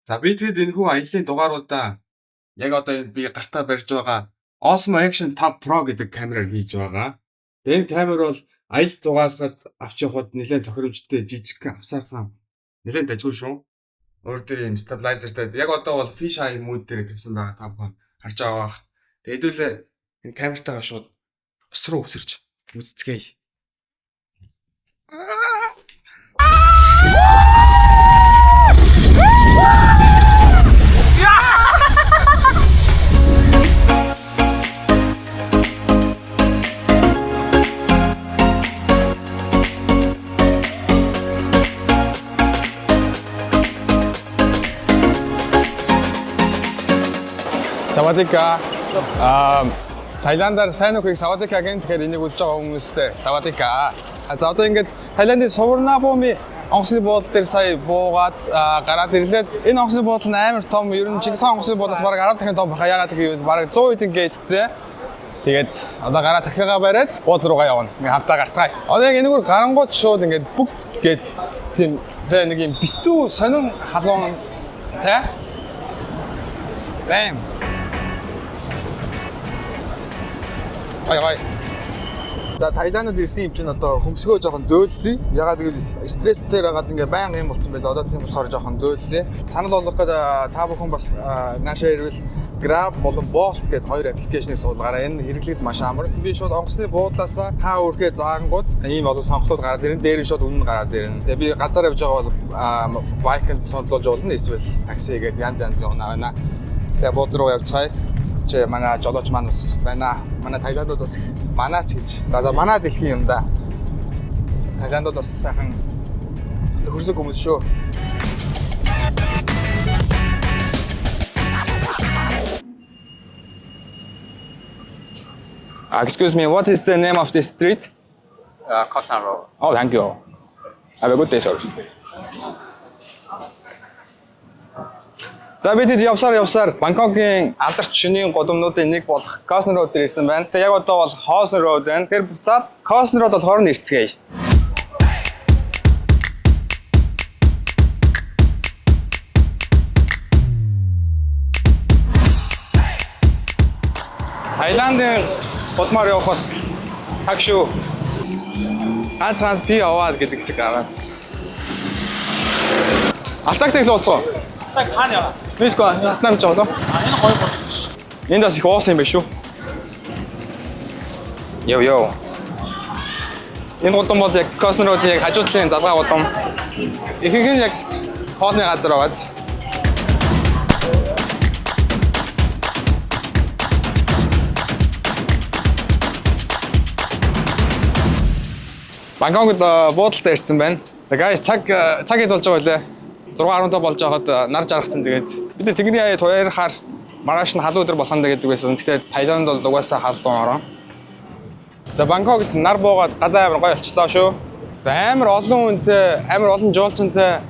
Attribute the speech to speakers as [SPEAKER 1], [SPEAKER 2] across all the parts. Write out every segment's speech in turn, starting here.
[SPEAKER 1] За би тэгэд энэхүү аяллаа дугааруудаа яг одоо энэ би гартаа барьж байгаа Osmo Action 5 Pro гэдэг камераар хийж байгаа. Тэгээ энэ камер бол аялал зугаалахад авч явахад нэлээд тохиромжтой жижиг авсаархан нэлээд дажгүй шүү. Өөр дээр юм стабилайзертай. Яг одоо бол fish eye mode дээр тавьсан байгаа та бүхэн харж байгаа бах. Тэгээ хэдүүлээ энэ камертайгаа шууд ус руу үсэрч үзцгээе. Савадика. Таиландаар сайн ухыг савадика гэн тэгэхээр энийг үзэж байгаа хүмүүстээ савадика. За одоо ингээд Таиландын Суварнабхуми онгоцны буудлын дээр сая буугаад гараад ирлээд энэ онгоцны буудлын амар том ер нь Чингисхан онгоцны буудлаас бараг 10 дахин том баха. Ягаад гэвэл бараг 100 хэдэн гейцтэй. Тэгээд одоо гараа таксигаа бариад буудлын руугаа явна. Ингээ хамтаа гарцгаая. Одоо яг энэгээр гарангууд шууд ингээд бүг гээд тийм нэг юм битүү сонин халуун тэ. Бэм. Ой. За Таиландд ирсэн юм чинь одоо хөмсгөө жоохон зөөллөе. Ягаад гэвэл стрессээр хагаад ингээ байнга юм болцсон байлаа. Одоо тийм болохоор жоохон зөөллөө. Санал болгох гэдэг та бүхэн бас наашаа ирвэл Grab болон Bolt гэдэг хоёр аппликейшнийг суулгаараа энэ хэрэглэгд маш амар. Би шууд онгоцны буудлаас хаа өрхөө заагангууд ийм олон сонголтууд гараад ирэн. Дээр нь шууд үнэн гараад ирэн. Тэгээ би ганцаар явж байгаа бол байкэнд сондлуулж болно. Эсвэл такси гэдэг янз унаа байна. Тэгээ буудлын руу явцгаая. Чи манай жолооч маань бас байна. Манай Таиландд бас манаач гэж. За манай дэлхийн юм да. Таиландд бас сайхан хөрсөг хүмүүс шүү. Excuse me, what is the name of this street?
[SPEAKER 2] Kosan Road.
[SPEAKER 1] Oh, thank you. Have a good day, sir. За бид явсаар Бангкокийн алдарч шөнийн гудамнуудын нэг болох Kosan Road дээр ирсэн байна. За яг одоо бол Hosan Road байна. Тэр буцаад Kosan Road болохоор нэрцгээе. Таиландын гудмаар явах бас хаг шүү. Ганц пи аваад гэдэг шиг гараад. Алтагтай л болцгоо.
[SPEAKER 2] Так хаана?
[SPEAKER 1] Миско намж байгаа.
[SPEAKER 2] Энэ хоёр болох ш.
[SPEAKER 1] Энд бас их уусан юм байна шүү. Йоо. Энэ гудам бол яг Kosan Road-ийн яг хажуу талын залгаа гудам. Ихэнх нь яг хоолны газар байгаа. Бангкокд буудалтай ирсэн байна. Guys цаг хэд болж байгаа вэ? 6:15 болж байгаад нар жаргацсан тэгээд бид тэнгэрийн аяа туяарахаар маргааш нь халуун өдөр болох нь гэдэг байсан. Тэгтээ Таиланд бол угаасаа халуун ороо. За Бангкокд нар буугаад гадаа амар гоё болчихлоо шүү. Амар олон үнэтэй, амар олон жуулчантай,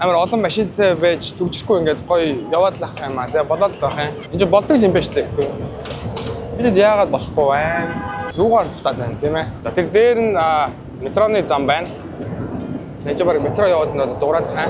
[SPEAKER 1] амар олон машинтай байж төгжрөхгүй ингээд гоё яваад л ах юм аа. Тэгээ болоод л ах юм. Энд чинь болдог юм байна шүү дээ. Бид яагаад болохгүй байна? Юугаар тутаад байна тийм ээ. За тэр дээр нь метроны зам байна. Энд чинь баг метро яваад надад дуурайх хаа.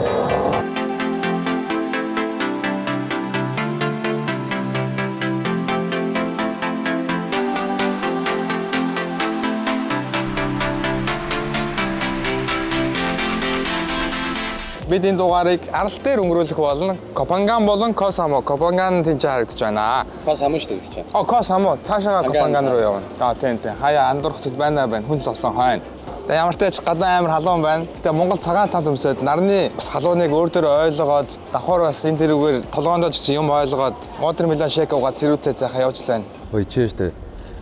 [SPEAKER 1] Бид энэ дугаарыг арал дээр өнгөрүүлэх болно. Копанган болон Koh Samui. Копанган тэнцээ харагдаж байна.
[SPEAKER 2] Koh Samui шүү дээ гэж байна.
[SPEAKER 1] Koh Samui. Цаашаа Копанган руу явна. Тийм. Хаяа андуурах зүйл байна. Хүн л болсон хойно. Тэгээ ямар ч тач гадаа амар халуун байна. Гэтэ Монгол цагаан цамт өмсөд нарны бас халууныг өөр дөр ойлгоод давхар бас энэ тэрүүгээр толгоондоо ч юм ойлгоод модер милан шейк угаад сэрүүцээ цаахаа явж лээ.
[SPEAKER 3] Ой чи штэ.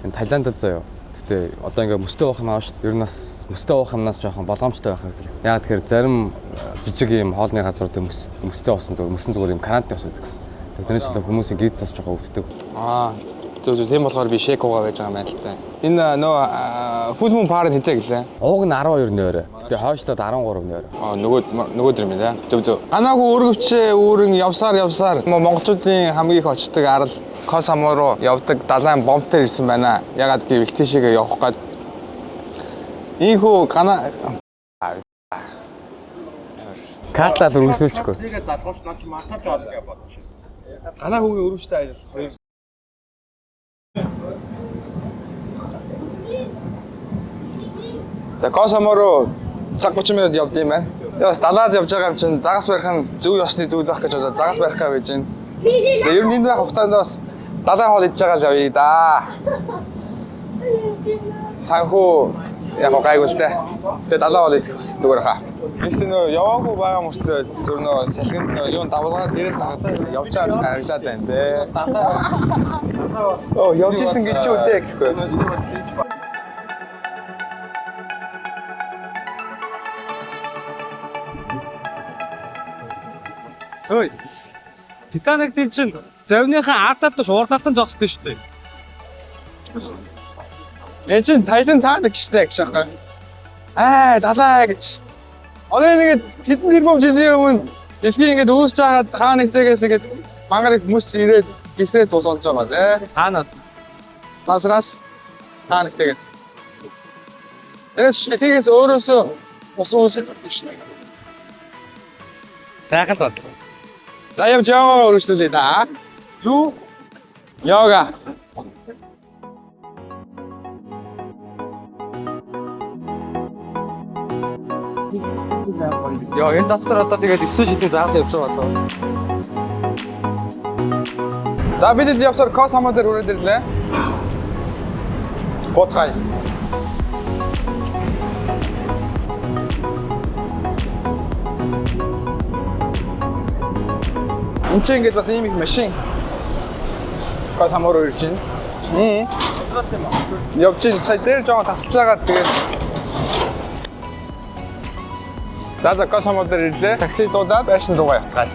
[SPEAKER 3] Энэ Таиландд заяа. Гэтэ одоо ингээ мөстөө байх юм аа шүү. Ер нь бас мөстөө байх юмнаас жоохон болгоомжтой байх хэрэгтэй. Яг тэгэхээр зарим жижиг юм хоолны газруудын мөстөө болсон зүгээр юм канадын ус байдаг гэсэн. Тэрнээс л хүмүүсийн гид цас жоохон өвддөг.
[SPEAKER 1] Зөв тийм болохоор би шейк уугаа байж байгаа юм байна л та. Энэ нөө full moon par-ын хязаа гэлээ.
[SPEAKER 3] Ууг нь 12 нойроо. Гэтэ хойшлоод 13 нойроо.
[SPEAKER 1] Нөгөөдөр юм да. Зөв. Анаагүй өргөвчээ үүрэн явсаар монголчуудын хамгийн их очдог арал Koh Samui руу явдаг далайн бомбтер ирсэн байна. Ягаад гэвэл тийшээгээ явах гээд Ийхүү гана
[SPEAKER 3] Катлаад өргөсүүлчихгүй.
[SPEAKER 2] Тэгээд залгууч наач матаж авах гэж бодчих.
[SPEAKER 1] Танаа хүүгийн өрөвчтэй ажил. Хоёр. За Косомо руу цаг 30 минут явд юм байна. Бас далаад явж байгаа юм чинь загас барих нь зөв ёсны зүйл байх гэж бодоод загас барих гэж байж байна. Тэгээ ер нь энэ байх хугацаанд бас далайн хоол идж байгаа л явъя да. Санхүү яг гайгүй л дээ. Тэгээ далайн хоол идэх бас зүгээр хаа. Эсвэл нөө яваагүй байгаа мөртлөө зөв нөө салхинд нөө юун давлгаа дээрээс харагдаад явж байгаа юм харагдаад байна те. Оо явж исэн гэж юу дээ гэхгүй.
[SPEAKER 4] Ой. Титаник дээр чинь завныхаа арт талд шуурд талтан зогсдөө шүү дээ.
[SPEAKER 1] Энд чинь Тайлан таадаг штэ гэж аахгүй. Далаа гэж. Одоо ингээд тэдэн тэрбум жилийн өмнө дэлхий ингээд үүсэж байгаад хаа нэгтээс ингээд мангар хүмүүс ирээд гисрээд тулгуулж байгаа тий.
[SPEAKER 4] Таанаас.
[SPEAKER 1] Насраас хаа нэгтээс. Тэрээс өөрөөсөө бос үүсэх биш.
[SPEAKER 4] Сайхан бод.
[SPEAKER 1] За явж яваа өргөжлүүлээ да. Юу? Йога.
[SPEAKER 4] Яа, энэ дотор одоо тэгээд 9 жилийн заасан явж байгаа болоо.
[SPEAKER 1] За бид явсаар Косомо дээр хүрээд ирлээ. Гоцгай. Энд чинь ингээд бас ийм их машин. Косомо руу ирж байна. Явж чинь сая дээр жоохон тасалж байгаа тэгээд За Косомо дээр ирлээ. Такси дуудаад байшин руугаа явцгаая.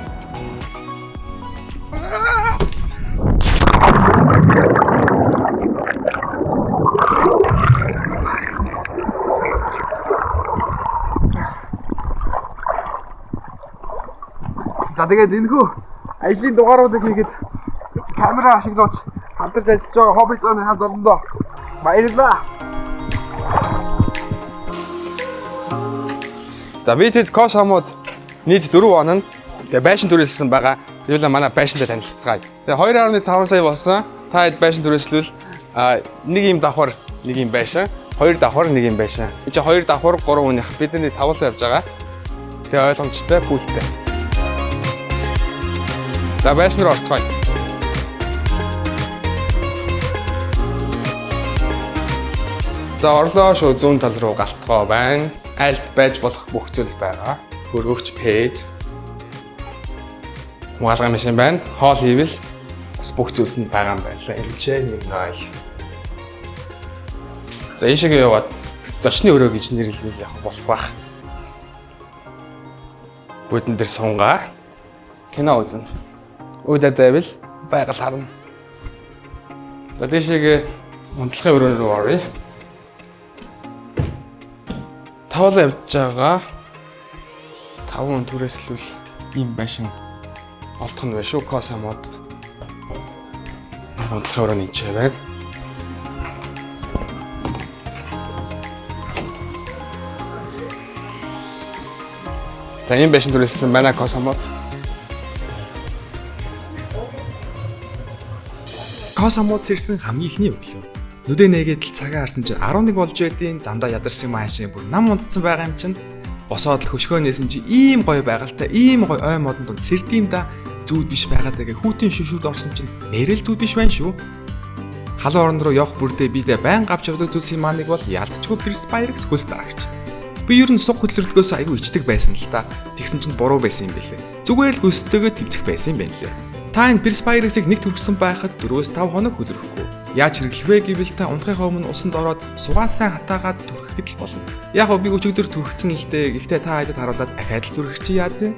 [SPEAKER 1] За тэгээд энэхүү ажлын дугааруудыг хийгээд камера ашиглаж хамтарч ажиллаж байгаа хобби зооны хамт олондоо баярлалаа. За бид хэд Косомод нийт 4 оноо тэгээ байшин түрээсэлсэн байгаа. Тэгвэл манай байшинтай танилцгаая. Тэгээ 2.5 сая болсон. Та хэд байшин түрээслүүл нэг юм давхар, нэг юм байшин, хоёр давхар, нэг юм байшин. Энд чинь хоёр давхар, 3 хүнийх бидний тавлаа явж байгаа. Тэгээ ойлгомжтой пүүлтэй. За байшин руу орцгоё. За орлоо шүү зүүн тал руу галтгоо байна. Айлт байж болох бүх зүйл байгаа. Хөргөгч пэйж. Муулгын машин байна. Хоол хийвэл бас бүх зүйлс нь байгаа юм байна. Элчээ нэг найл. За ийшээгээ яваад зочны өрөө гэж нэрлэвэл явах болох байх. Бүдэн дээр сунгаа. Кино үзнэ. Өөдөө байвал байгаль харна. За тийшээгээ унтлагын өрөө рүү оръё. Тавлаа явж байгаа. 5 хүн түрээслүүл ийм байшин олдох нь байна шүү. Косомод. Унтлагын өрөө нэг чий байна. За ийм байшин түрээслсэн манай Косомод.
[SPEAKER 5] Косомод сэрсэн хамгийн ихний өглөө. Нүдэ нээгээд л цагаа харсан чинь 11 болж байдیں۔ Замдаа ядарсан маашин бүр нам унтсан байгаа юм чинь. Босоод л хөшгөөнөөсөн чи ийм гоё байгальтай, ийм гоё ой модон донд сэрдэм да. Зүуд биш байгаадаа хүүтийн шүшүүд орсон чинь нэрэл зүуд биш байна шүү. Халуун орон руу явах бүрдээ бидээ байн гавч явдаг зүйлсийн маань нэг бол ялцчгүй Perspire-х хөлс дарагч. Би ер нь суг хөдлөлтгөөс айгүй ичдэг байсан л та. Тэгсэн чинь буруу байсан юм бэлээ. Зүгээр л өстөгөө төвцөх байсан юм байна лээ. Та энэ Perspire-ыг нэг төрсөн байхад 4-5 хоног хүлрэхгүй. Яаж хэрэглэх вэ гэвэл та унтахынхаа өмнө усанд ороод сугаасаа хатаагаад түрхэхэд л болно. Яг би өчигдөр түрхсэн л дээ. Гэхдээ та хадад харуулад ахаад л түрхэх чи яа дээ.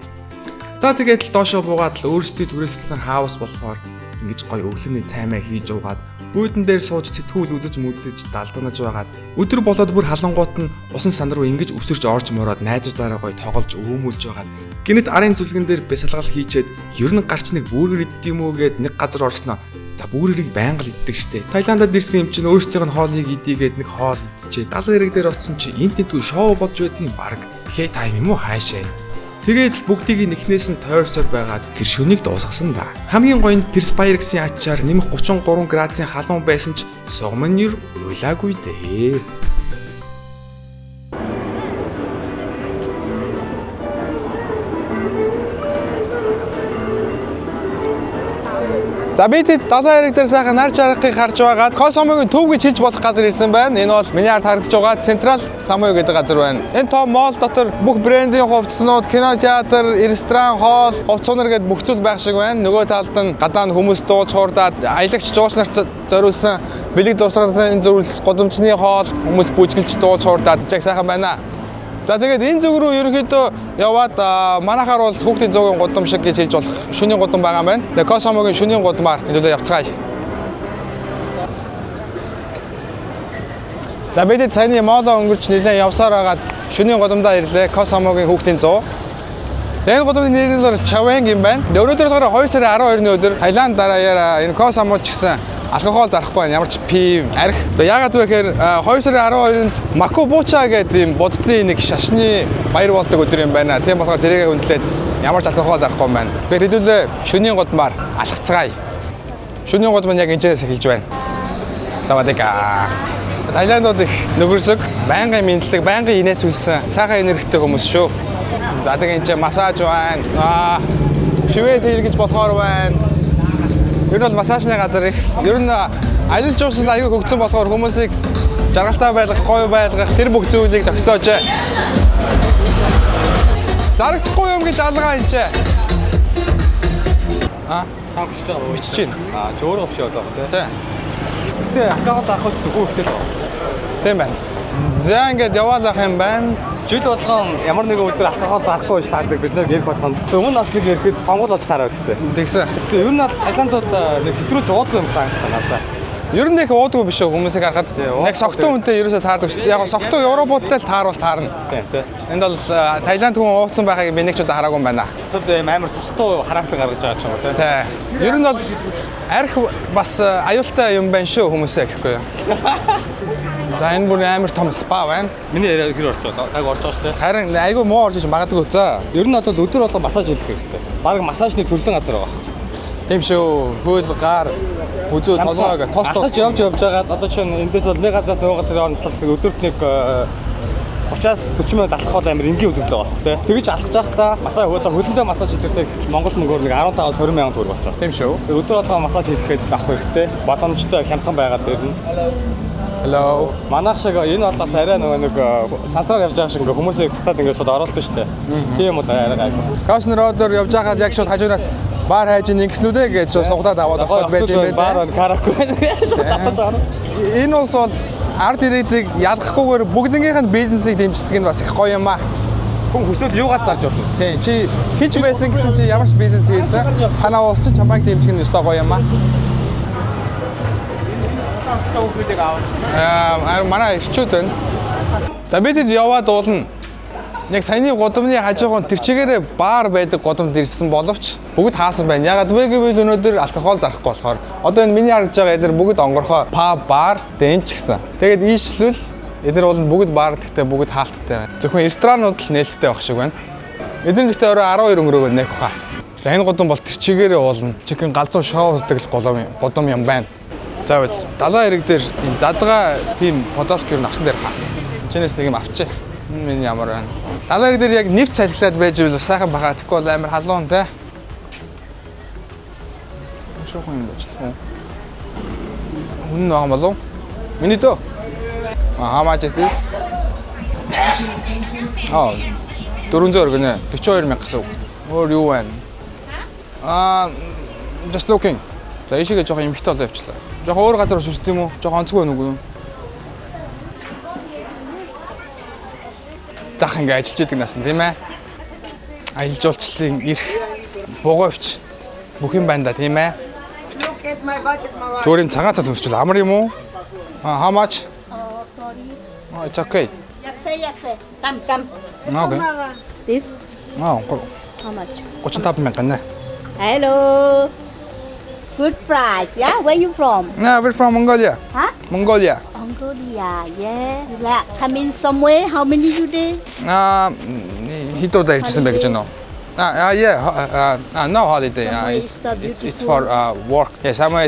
[SPEAKER 5] За тэгээд л доошоо буугаад л өөрсдөө түрээсэлсэн хаус болохоор ингэж гоё өглөөний цаймаа хийж уугаад үүдэн дээр сууж сэтгүүл үзэж мүзэж далданаж байгаад өдөр болоод бүр халангуут нь усан сан руу ингэж өсөрч орж мороод найзуудаараа гоё тоглож өвөмүүлж байгаад гинэт арын зүлгэн дээр бясалгал хийчээд ер нь гарч нэг бүргэр иддэм үү гэд нэг газар орсноо. За бүргэрийг байнга л иддэг штэ. Таиландад ирсэн юм чинь өөрсдийнх нь хоолыг идийгээд нэг хоол идчихээ. 70 хэрэг дээр оцсон чи энт энтгүй шоу болж байдгийн баг. Плей тайм юм уу хаашаа. Тэгээд бүгдийг нэхнээс нь тойрсоор байгаад тэр шөнийг дуусгасан да. Хамгийн гоё нь Perspirix-ийн ачаар нэмэх 33 градусын халуун байсан ч согмонёр уйлаагүй дээ.
[SPEAKER 1] За би тэд далайн хэрэг дээр сайхан нар чаргыг харж байгаад Косомогийн төв гэж хэлж болох газар ирсэн байна. Энэ бол миний ард харагдаж байгаа Централ Самуй гэдэг газар байна. Энэ том мол дотор бүх брендийн хувцснууд, кино театр, ресторан, хоол, хувцсунар гэдэг бүх зүйл байх шиг байна. Нөгөө талд нь гадаа нь хүмүүс дуулж хуурдаад аялагч жууч нарт зориулсан бэлэг дурсгалын зөвлөс, годомчны хоол, хүмүүс бүжгэлж дуулж хуурдаад яг сайхан байна. За тэгээд энэ зүг рүү ерөнхийдөө яваад манайхаар бол хүүхдийн зуугийн гудам шиг гэж хэлж болох шөнийн гудам байгаа юм байна. Тэгээд Косомогийн шөнийн гудамаар хэлүүлээ явцгаая. За бид саяны молоо өнгөрч нэлээд явсаар байгаад шөнийн гудамдаа ирлээ. Косомогийн хүүхдийн зуу. Энэ гудамны нэр нь бол Чавэнг юм байна. Өнөөдөр болохоор 2 сарын 12-ны өдөр Таиланд дараагаар энэ Косомод ч гэсэн алкогол зарахгүй байна. Ямар ч пив, арх. Яагаад вэ гэхээр 2 сарын 12-нд Макубуча гэдэг ийм буддны нэг шашны баяр болдог өдөр юм байна. Тийм болохоор тэрийг хүндлээд ямар ч алкогол зарахгүй юм байна. Тэгэхээр хэдүүлээ шөнийн гудмаар алхацгаая. Шөнийн гудам нь яг энэчээс эхэлж байна. Савадика. Таиландод их нөхөрсөг, байнгын мэдлэг, байнгын инээсвэлсэн сайхан энергитэй хүмүүс шүү. За тэгээд энэ массаж байна. Шивээс хийлгэж болохоор байна. Ер нь бол массажны газар их. Ер нь аялал жуулчлал аягүй хөгжсөн болохоор хүмүүсийг жаргалтай байлгах, гоё байлгах тэр бүх зүйлийг зохицоож. Зарагдахгүй юм гэж алгаа энэ ч.
[SPEAKER 2] Та бичиж байгаа уу?
[SPEAKER 1] Бичиж байна.
[SPEAKER 2] Чи өөрөө бичиж байгаа тийм.
[SPEAKER 1] Тий.
[SPEAKER 2] Гэтэ аккаунт авах гэсэн хүүхдээ л.
[SPEAKER 1] Тийм байна. За ингээд яваад ах юм байна.
[SPEAKER 2] Жил болгон ямар нэгэн өдөр алкогол зарахгүй гэж таардаг бид нар ярих болгоно. Өмнө нас нэг ирэхэд сонгуул болж таараа үстэй.
[SPEAKER 1] Тэгсэн.
[SPEAKER 2] Тэгээ ер нь Таиландууд нэг хэтрүүлж уудгүй юм санагдана.
[SPEAKER 1] Ер нь их уудгүй биш үү хүмүүсийг харахад. Яг согтуу үнтэй ерөөсөө таардаг шүү. Яг согтуу Европуудтай л тааруул таарна.
[SPEAKER 2] Тийм.
[SPEAKER 1] Энд бол Таиланд хүн уудсан байхыг би нэг ч удаа хараагүй юм байна.
[SPEAKER 2] Зөв амар сохтуу характер гаргаж байгаа ч юм уу тийм.
[SPEAKER 1] Ер нь бол арх бас аюултай юм байна шүү хүмүүсээ гэхгүй юу. За энэ бүр амар том спа байна.
[SPEAKER 2] Миний яриа хэр орж байгаа? Таг орж байгаа шүү дээ.
[SPEAKER 1] Харин айгүй муу орж иж магадгүй. За.
[SPEAKER 2] Ер нь одоо өдөр болго массаж хийх хэрэгтэй. Бараг массажны төрсэн газар байгаа.
[SPEAKER 1] Тийм шүү. Хөл гар үзүү толгойг тост
[SPEAKER 2] явж байгаад одоо чинь эндээс бол нэг газраас нөгөө газар явна талбай өдөрт нэг 30-аас 40 минут алхах бол амар энгийн үзэгдэл байгаа байхгүй тийм. Тэгэж алхаж байхдаа массаж хөлөндөө массаж хийхдээ Монголд мөнгөөр нэг 15-аас 20 мянган төгрөг болчих.
[SPEAKER 1] Тийм шүү.
[SPEAKER 2] Өдөр болгоо массаж хийхэд авах хэрэгтэй. Боломжтой хямдхан байгаад ирнэ.
[SPEAKER 1] Hello.
[SPEAKER 2] Манайх шиг энэ бол бас арай нөгөө нэг сансраар явж байгаа шиг ингээ хүмүүсийг татаад ингээ шууд оруулдаг шүү дээ. Тийм бол арай гайгүй.
[SPEAKER 1] Косн родоор явж байгаад яг шууд хажуунаас бар хайж нэгснүүдээ гэж сугадаад аваад авах байт юм
[SPEAKER 2] байна. Бар карахгүй.
[SPEAKER 1] Энэ улс бол ард ирээдийг ялгахгүйгээр бүгднгийнх нь бизнесийг дэмждэг нь бас их гоё юм аа.
[SPEAKER 2] Хүн хүсэл юугаар зарж болно.
[SPEAKER 1] Тийм чи хич байсан гэсэн чи ямар ч бизнес хийсэн. Танаа улс чинь чамайг дэмжих нь өстой гоё юм аа. Манай ирчүүд байна. За бид хэд яваад уулна. Яг саяны гудамны хажууганд тэр чигээрээ баар байдаг гудамд ирсэн боловч бүгд хаасан байна. Ягаад вэ гэвэл өнөөдөр алкогол зарахгүй болохоор. Одоо энэ миний харж байгаа эдгээр бүгд онгорхоо паб, бар, дэн ч гэсэн. Тэгээд ийшлвэл эдгээр бол бүгд бар гэхдээ бүгд хаалттай байна. Зөвхөн ресторанууд л нээлттэй байх шиг байна. Эдгээр гэхдээ орой 12 өнгөрөөгөө нээх баха. За энэ гудам бол тэр чигээрээ уулна. Чихэн галзуу шоу гэдэг гудам юм байна. За биз. Далайн хэрэг дээр энэ задгаа тийм подолк юу авсан дээр хаа. Чинээс нэг юм авчи. Миний ямар байна. Далайн хэрэг дээр яг нэвт салхилаад байж ивэл сайхан баха. Тэгэхгүй бол амар халуун те. Шохон юм болж байна. Үнэн байгаа болов? Миний дөө. How much is this? 400 гэнэ. 42 мянга гэсэн үг. Өөр юу байна? Just looking. За ийшээгээ жоохон эмхтэй болоо явчлаа. Жоохон өөр газар очиж тийм үү? Жоохон онцгүй байна уу? Зах ингээ ажиллаж идэг нас нь тийм ээ. Аялал жуулчлалын эрх бугуйвч бүх юм байна да тийм ээ. Зүрийн цагаан цас өсчүүл амар юм уу? How much?
[SPEAKER 6] Oh, sorry.
[SPEAKER 1] Oh, it's okay.
[SPEAKER 6] Yakse. Come.
[SPEAKER 1] Okay.
[SPEAKER 6] This,
[SPEAKER 1] How
[SPEAKER 6] much?
[SPEAKER 1] 35 мянга нэ.
[SPEAKER 6] Hello. Good price. Yeah, where you from?
[SPEAKER 1] We're from Mongolia.
[SPEAKER 6] Huh?
[SPEAKER 1] Mongolia.
[SPEAKER 6] Mongolia. Yeah. Come in somewhere. How many you there?
[SPEAKER 1] хэд удаа иржсэн бэ гэж байна уу? No holiday. It's for work. Yeah, somewhere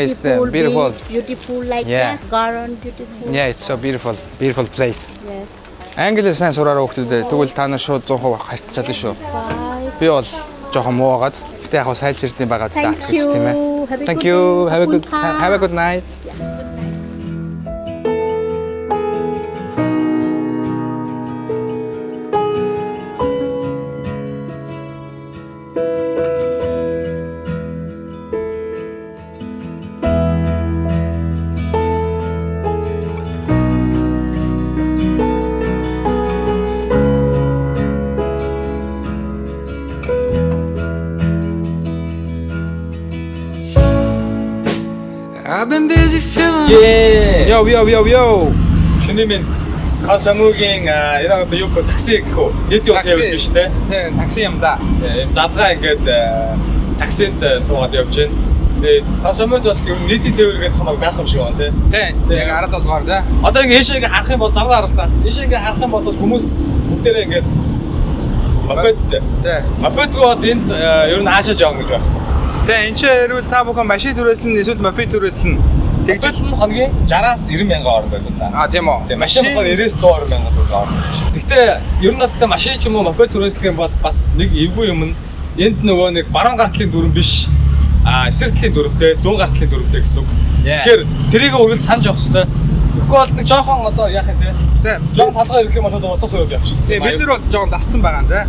[SPEAKER 1] is the beautiful.
[SPEAKER 6] Beautiful like
[SPEAKER 1] Yeah.
[SPEAKER 6] that. Garden beautiful.
[SPEAKER 1] Yeah, it's so beautiful. Beautiful place.
[SPEAKER 6] Yes.
[SPEAKER 1] Англи сайн сураараа хүүхдүүдээ тэгвэл та нар шууд 100% харьцаж чадна шүү.
[SPEAKER 6] Bye.
[SPEAKER 1] Би бол жоохон муу байгаад гэтээ яг сайн жирдийн байгаа
[SPEAKER 6] Thank
[SPEAKER 1] гэж тийм ээ.
[SPEAKER 6] you. Have a
[SPEAKER 1] Thank
[SPEAKER 6] good
[SPEAKER 1] you.
[SPEAKER 6] day.
[SPEAKER 1] Have a good night.
[SPEAKER 5] I've been busy feeling
[SPEAKER 2] Yo.
[SPEAKER 1] Yo.
[SPEAKER 2] Шинэ минь Косамугийн энэ одоо юу гэх такси гэх үү? Дэд явж явж биш те.
[SPEAKER 1] Тийм, такси юм да.
[SPEAKER 2] Ийм задгаа ингээд таксинд суугаад явж байна. Тэгээд Косамуд бол ер нь нийтийн тээвэр гэдэг хамаг байх юм шиг байна те.
[SPEAKER 1] Тийм, яг арал болгоор да.
[SPEAKER 2] Одоо ингээд ийшээ ингээд харах юм бол завгаа харах та. Ийшээ ингээд харах юм бол хүмүүс бүгдээрээ ингээд мопедтэй.
[SPEAKER 1] Тийм.
[SPEAKER 2] Мопедгүй бол энд ер нь хаашаа жоог гэж байна.
[SPEAKER 1] Тэгээ энэ ч хэрвэл та бүхэн машин түрээс нь эсвэл мопед түрээс нь
[SPEAKER 2] Тэгжэл нь хоногийн 60-аас 90 мянган орн байлаа да.
[SPEAKER 1] тийм үү.
[SPEAKER 2] Тэгээ машин болохоор 90-ээс 120 мянган төгрөг орно. Гэхдээ ер нь одоо машин ч юм уу мопед түрээслэх юм бол бас нэг эвгүй юм нь энд нөгөө нэг баруун гартлын дүрэн биш. Эсэртлийн дүрмтэй, зүүн гартлын дүрмтэй гэсэн үг. Тэгэхээр тэрийг үргэлж санаж явах хэрэгтэй. Тэгэхгүй бол нэг жоохон одоо яах юм те.
[SPEAKER 1] Тийм.
[SPEAKER 2] Жоохон толгой ирэх юм бол уцаас өрөөж явах шүү.
[SPEAKER 1] Тэгээ бид нар бол жоохон дасцсан байгаа юм да.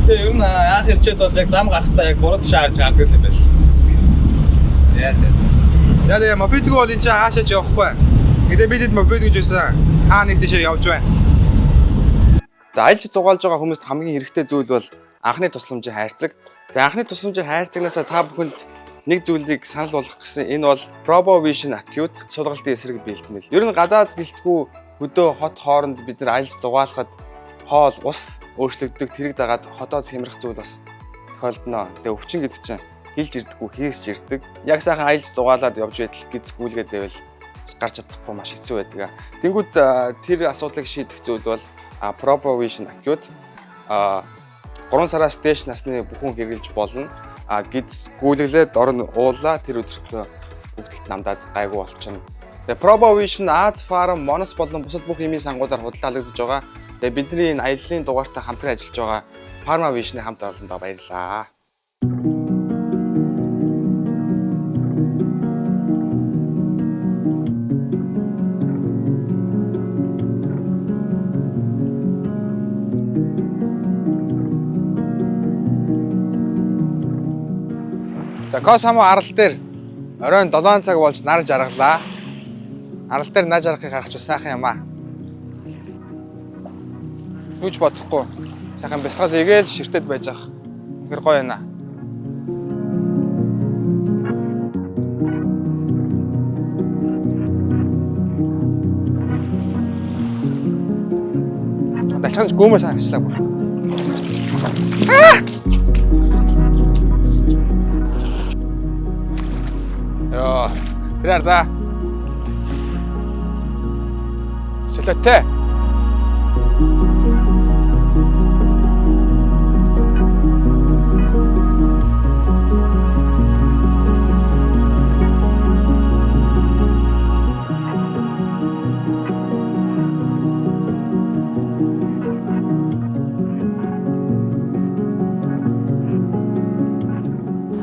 [SPEAKER 2] Тэгээ ер нь яах ирчээд бол яг зам гарахтаа яг буруу тишээ харж гардаг юм байл.
[SPEAKER 1] Яа. Тэгээ мопедгүй бол энэ ч хаашаач явахгүй. Гэтэ бидэд мопед гэж үсэн. Хаа нэг тийшээ явж байна. За альж зугаалж байгаа хүмүүст хамгийн хэрэгтэй зүйл бол анхны тусламжийн хайрцаг. Тэгээ анхны тусламжийн хайрцагнасаа та бүхэнд нэг зүйлийг санал болгох гэсэн энэ бол Probovision Acute сулгалтын эсрэг бэлтгэл. Ер нь гадаад бэлтгүү хөдөө хот хооронд бид нар альж зугаалахад хоол, ус өөрчлөгддөг, тэрэг дагаад хотоод хямрах зүйл бас тохиолдно. Тэгээ өвчин гэдэг чинь хилж ирдэггүй, хийсч ирдэг. Яг сайхан альж зугаалаад явж байтал гизгүүлгээд байвал бас гарч чадахгүй маш хэцүү байдаг. Тэнгүүд тэр асуудлыг шийдэх зүйл бол Probovision Acute 3 сараас дээш насны бүхэн хэрэгжилж болно. Гиз гүйлгэлээд орон уулаа тэр өдөртөө бүгдэлт намдаад гайгүй болчихно. Тэгээ Probovision Аз Фарм, Монос болон бусад бүх эмийн сангуудаар худалдаалагдаж байгаа. Тэгээ бидний энэ аяллаа дугаартай хамтран ажиллаж байгаа Pharmavision-ийн хамт олондоо баярлалаа. За Косамо арал дээр оройн 7 цаг болж нар жаргалаа. Арал дээр нар жаргахыг харах ч сайхан юм аа. Юуч бодохгүй. Сайхан бясалгал игээл ширтээд байж ах. Тэр гоё байна. Далханч гүмээр санагчлаа бүр. Яа, тэрээр да. Сэлэтэ.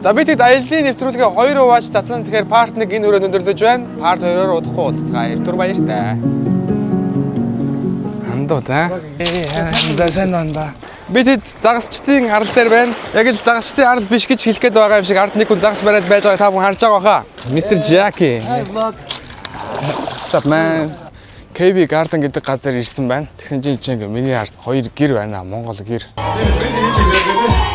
[SPEAKER 1] За бид хэд аяллаа нэвтрүүлгээ 2 хувааж цацсан. Тэгэхээр парт 1 энэ өрөөнд өндөрлөж байна. Парт 2-оор удахгүй уулзцгаа. Эрдүр баяртай. Андуу та. Андасан анда. Бид хэд загасчдын арал дээр байна. Яг л загасчдын арал биш гэж хэлэх гээд байгаа юм шиг ард нэг хүн загас бариад байж байгааг та бүхэн харж байгаа хаа. Mr. Jackie. What's up man? KB Garden гэдэг газар ирсэн байна. Технологийн жинг миний ард 2 гэр байна. Монгол гэр.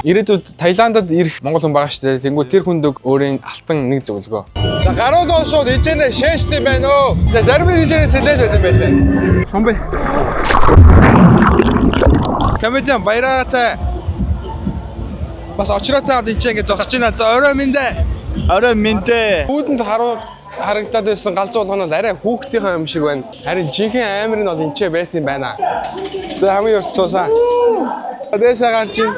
[SPEAKER 1] Ирээдүйд Таиландад ирэх монгол хүн байгаа шүү дээ. Тэнгүү тэр хүндэг өөрийн алтан нэг зөвлөгөө. За гарууд он шууд ижэнэ шээштэй байна өө. Зарим ижэнэ сэлээд байдаг байлаа. Хомбай. Камедиан баяраатай. Бас очроотой авд ичээ ингэ зогсож байна. За орой миндэ. Орой миндэ. Үүдэнд харагдаад байсан галзуу болгоно бол арай хүүхдийнхээ юм шиг байна. Харин жинхэнэ амир нь бол энчээ байсан юм байна. За хамгийн урт суусаа. Дэшээ гарч ийн.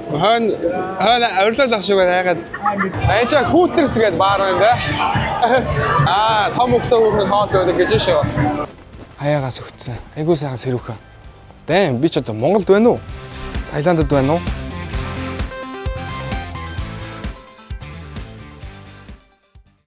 [SPEAKER 1] Хойно орилол ах шиг байна ягаад. Энд чинь Hooters гэдэг баар байна да. Том хөлтөө хүрнэ хоол зөөлөг гэж шүү. Хаяагаас өгцөн. Айгуу сайхан сэрүүхэн. Дэм би ч одоо Монголд байна уу? Таиландд байна уу?